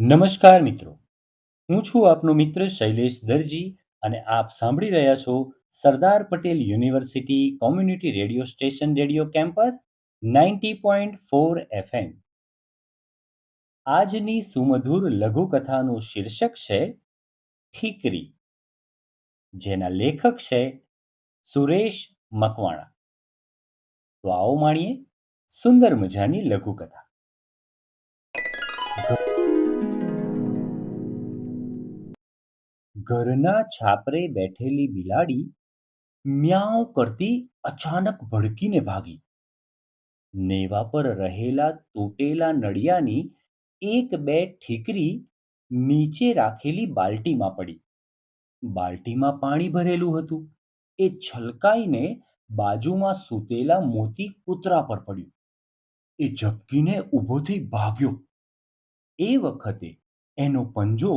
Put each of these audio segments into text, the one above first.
નમસ્કાર મિત્રો, હું છું આપનો મિત્ર શૈલેષ દરજી અને આપ સાંભળી રહ્યા છો Sardar Patel university community radio station radio campus 90.4 FM. આજની સુમધુર લઘુકથાનું શીર્ષક છે ઠીકરી, જેના લેખક છે સુરેશ મકવાણા. તો આવો માણીએ સુંદર મજાની લઘુકથા. ઘરના છાપરે બેઠેલી બિલાડી મ્યાઉં કરતી અચાનક ભડકીને ભાગી. નેવા પર રહેલા તૂટેલા નળિયાની એક બે ઠીકરી નીચે રાખેલી બાલટીમાં પડી. બાલટીમાં પાણી ભરેલું હતું. એ છલકાઈને બાજુમાં સૂતેલા મોતી કૂતરા પર પડ્યું. એ ઝબકીને ઊભો થઈ ભાગ્યો. એ વખતે એનો પંજો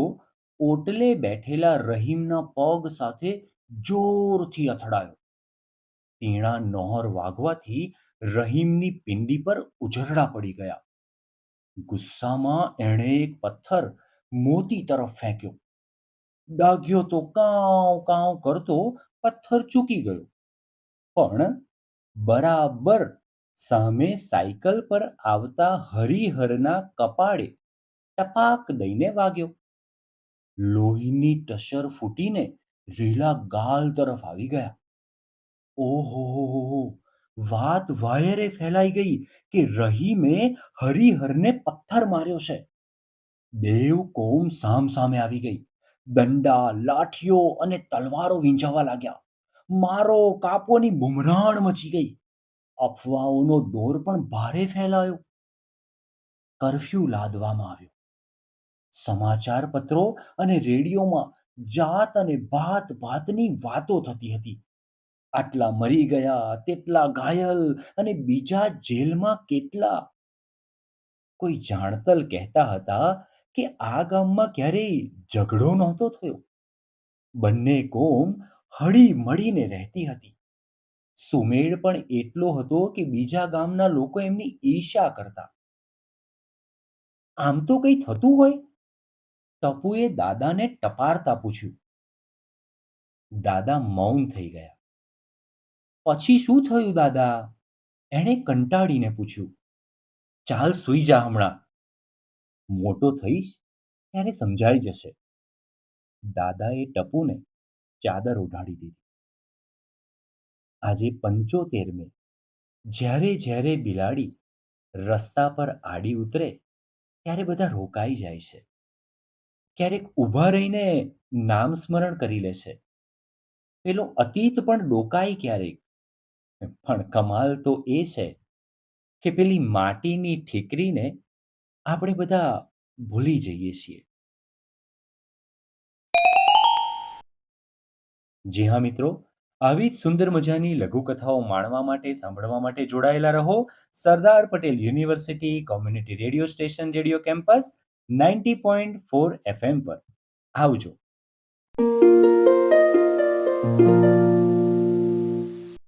ઓટલે બેઠેલા રહીમના પગ સાથે જોરથી અથડાયો. તીણા નોહર વાગવાથી રહીમની પિંડી પર ઉઝરડા પડી ગયા. ગુસ્સામાં એણે એક પથ્થર મોતી તરફ ફેંક્યો. ડાઘ્યો તો કાઉ કાઉ કરતો પથ્થર ચૂકી ગયો, પણ બરાબર સામે સાયકલ પર આવતા હરિહરના કપાળે ટપાક દઈને વાગ્યો. લોહીની ટસર ફૂટીને રેલા ગાલ તરફ આવી ગયા. ઓહો! વાત વાયરે ફેલાઈ ગઈ કે રહીમે હરિહરને પથ્થર માર્યો છે. બેવ કોમ સામસામે આવી ગઈ. દંડા, લાઠીઓ અને તલવારો વીંઝાવા લાગ્યા. મારો કાપોની બુમરાણ મચી ગઈ. અફવાઓનો દોર પણ ભારે ફેલાયો. કર્ફ્યુ લાદવામાં આવ્યો. સમાચાર પત્રો અને રેડિયોમાં જાત અને ભાતની વાતો થતી હતી. આટલા મરી ગયા, તેટલા ઘાયલ અને બીજા જેલમાં કેટલા. કોઈ જાણતલ કહેતા હતા કે આ ગામમાં ક્યારેય ઝઘડો નહોતો થયો. બંને કોમ હળી મળીને રહેતી હતી. સુમેળ પણ એટલો હતો કે બીજા ગામના લોકો એમની ઈર્ષ્યા કરતા. આમ તો કંઈ થતું હોય? ટપુએ દાદાને ટપારતા પૂછ્યું. દાદા મૌન થઈ ગયા. પછી શું થયું દાદા? એણે કંટાળીને પૂછ્યું. ચાલ સૂઈ જા હમણાં. મોટો થઈશ ત્યારે સમજાઈ જશે. દાદાએ ટપુને ચાદર ઓઢાડી દીધી. આજે 75મે જ્યારે જ્યારે બિલાડી રસ્તા પર આડી ઉતરે ત્યારે બધા રોકાઈ જાય છે. ક્યારેક ઊભા રહીને નામ સ્મરણ કરી લે છે. પેલો અતીત પણ ડોકાય ક્યારેક. પણ કમાલ તો એ છે કે પેલી માટીની ઠીકરીને આપણે બધા ભૂલી જઈએ છીએ. જી હા મિત્રો, આવી જ સુંદર મજાની લઘુકથાઓ માણવા માટે, સાંભળવા માટે જોડાયેલા રહો Sardar Patel university community radio station radio campus 90.4 FM પર. આવજો.